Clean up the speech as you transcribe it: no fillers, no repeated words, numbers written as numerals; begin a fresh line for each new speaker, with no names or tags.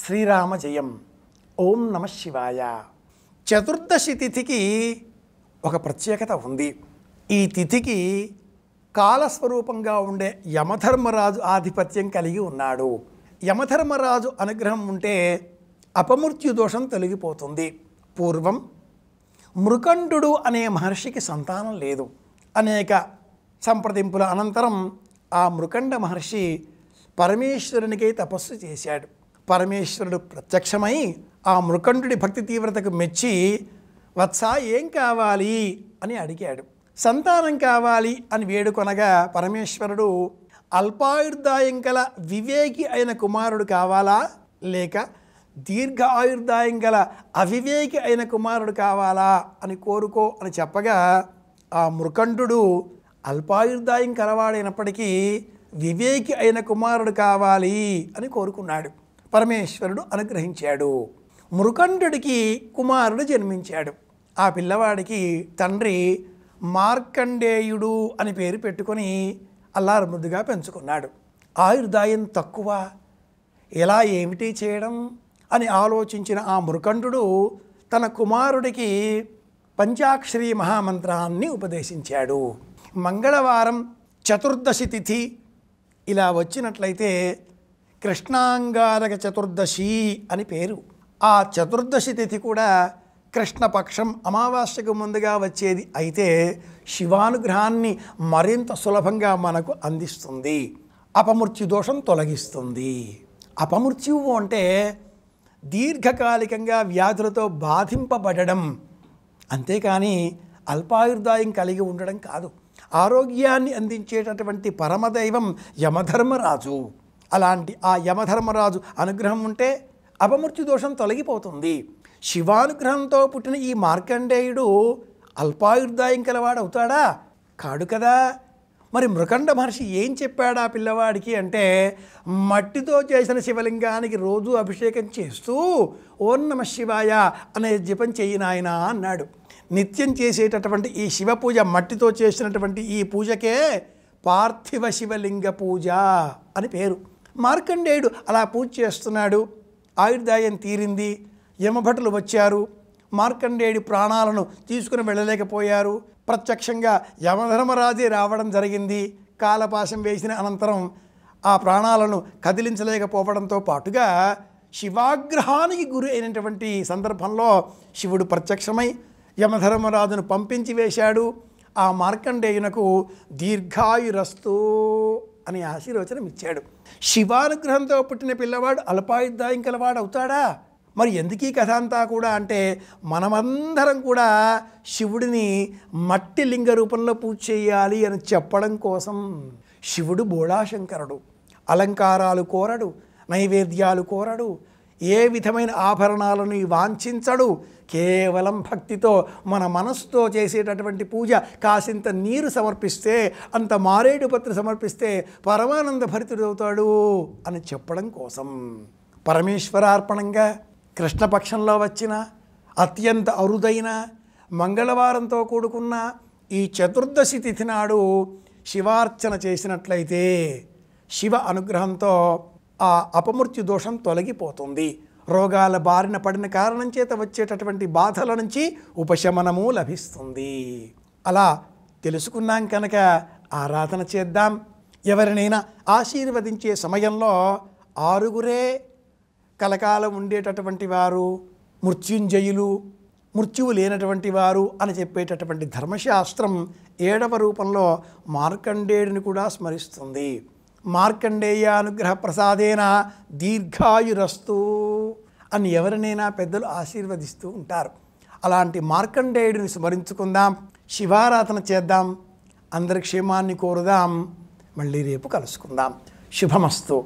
శ్రీరామ జయం. ఓం నమ శివాయ. చతుర్దశి తిథికి ఒక ప్రత్యేకత ఉంది. ఈ తిథికి కాలస్వరూపంగా ఉండే యమధర్మరాజు ఆధిపత్యం కలిగి ఉన్నాడు. యమధర్మరాజు అనుగ్రహం ఉంటే అపమృత్యు దోషం తొలగిపోతుంది. పూర్వం మృకండు అనే మహర్షికి సంతానం లేదు. అనేక సంప్రదింపుల అనంతరం ఆ మృకండ మహర్షి పరమేశ్వరునికై తపస్సు చేశాడు. పరమేశ్వరుడు ప్రత్యక్షమై ఆ మృకండుడి భక్తి తీవ్రతకు మెచ్చి, వత్సా ఏం కావాలి అని అడిగాడు. సంతానం కావాలి అని వేడుకొనగా పరమేశ్వరుడు, అల్పాయుర్దాయం గల వివేకి అయిన కుమారుడు కావాలా, లేక దీర్ఘ ఆయుర్దాయం గల అవివేకి అయిన కుమారుడు కావాలా అని కోరుకో అని చెప్పగా, ఆ మృకండు అల్పాయుర్దాయం కలవాడైనప్పటికీ వివేకి అయిన కుమారుడు కావాలి అని కోరుకున్నాడు. పరమేశ్వరుడు అనుగ్రహించాడు. మృకండుడికి కుమారుడు జన్మించాడు. ఆ పిల్లవాడికి తండ్రి మార్కండేయుడు అని పేరు పెట్టుకొని అల్లారు ముద్దుగా పెంచుకున్నాడు. ఆయుర్దాయం తక్కువ, ఎలా ఏమిటి చేయడం అని ఆలోచించిన ఆ మృకండు తన కుమారుడికి పంచాక్షరి మహామంత్రాన్ని ఉపదేశించాడు. మంగళవారం చతుర్దశి తిథి ఇలా వచ్చినట్లయితే కృష్ణాంగారక చతుర్దశి అని పేరు. ఆ చతుర్దశి తిథి కూడా కృష్ణపక్షం అమావాస్యకు ముందుగా వచ్చేది అయితే శివానుగ్రహాన్ని మరింత సులభంగా మనకు అందిస్తుంది. అపమృత్యు దోషం తొలగిస్తుంది. అపమృత్యువు అంటే దీర్ఘకాలికంగా వ్యాధులతో బాధింపబడడం, అంతేకాని అల్పాయుర్దాయం కలిగి ఉండడం కాదు. ఆరోగ్యాన్ని అందించేటటువంటి పరమదైవం యమధర్మరాజు. అలాంటి ఆ యమధర్మరాజు అనుగ్రహం ఉంటే అపమృత్యు దోషం తొలగిపోతుంది. శివానుగ్రహంతో పుట్టిన ఈ మార్కండేయుడు అల్పాయుర్దాయం కలవాడు అవుతాడా? కాడు కదా. మరి మృకండ మహర్షి ఏం చెప్పాడా పిల్లవాడికి అంటే, మట్టితో చేసిన శివలింగానికి రోజు అభిషేకం చేస్తూ ఓం నమ శివాయ అనే జపం చెయ్యి నాయనా అన్నాడు. నిత్యం చేసేటటువంటి ఈ శివ పూజ, మట్టితో చేసినటువంటి ఈ పూజకే పార్థివ శివలింగ పూజ అని పేరు. మార్కండేయుడు అలా పూజ చేస్తున్నాడు. ఆయుర్దాయం తీరింది. యమభటులు వచ్చారు. మార్కండేయుడి ప్రాణాలను తీసుకుని వెళ్ళలేకపోయారు. ప్రత్యక్షంగా యమధర్మరాజే రావడం జరిగింది. కాలపాశం వేసిన అనంతరం ఆ ప్రాణాలను కదిలించలేకపోవడంతో పాటుగా శివాగ్రహానికి గురి అయినటువంటి సందర్భంలో శివుడు ప్రత్యక్షమై యమధర్మరాజును పంపించి వేశాడు. ఆ మార్కండేయునకు దీర్ఘాయురస్తు అని ఆశీర్వచనం ఇచ్చాడు. శివానుగ్రహంతో పుట్టిన పిల్లవాడు అల్పాయుర్దాయం కలవాడు అవుతాడా? మరి ఎందుకు ఈ కథ అంతా కూడా అంటే, మనమందరం కూడా శివుడిని మట్టి లింగ రూపంలో పూజ చేయాలి అని చెప్పడం కోసం. శివుడు బోళాశంకరుడు. అలంకారాలు కోరడు, నైవేద్యాలు కోరడు, ఏ విధమైన ఆభరణాలను వాంఛించడు. కేవలం భక్తితో మన మనస్సుతో చేసేటటువంటి పూజ, కాసింత నీరు సమర్పిస్తే, అంత మారేడు పత్రి సమర్పిస్తే పరమానంద భరితుడవుతాడు అని చెప్పడం కోసం. పరమేశ్వరార్పణంగా కృష్ణపక్షంలో వచ్చిన అత్యంత అరుదైన మంగళవారంతో కూడుకున్న ఈ చతుర్దశి తిథి నాడు శివార్చన చేసినట్లయితే శివ అనుగ్రహంతో ఆ అపమృత్యు దోషం తొలగిపోతుంది. రోగాల బారిన పడిన కారణం చేత వచ్చేటటువంటి బాధల నుంచి ఉపశమనము లభిస్తుంది. అలా తెలుసుకున్నాం కనుక ఆరాధన చేద్దాం. ఎవరినైనా ఆశీర్వదించే సమయంలో ఆరుగురే కలకాలం ఉండేటటువంటి వారు, మృత్యుంజయులు, మృత్యువు లేనటువంటి వారు అని చెప్పేటటువంటి ధర్మశాస్త్రం 7వ రూపంలో మార్కండేయుడిని కూడా స్మరిస్తుంది. మార్కండేయానుగ్రహ ప్రసాదేన దీర్ఘాయురస్తు అని ఎవరినైనా పెద్దలు ఆశీర్వదిస్తూ ఉంటారు. అలాంటి మార్కండేయుడిని స్మరించుకుందాం, శివారాధన చేద్దాం, అందరి క్షేమాన్ని కోరుదాం. మళ్ళీ రేపు కలుసుకుందాం. శుభమస్తు.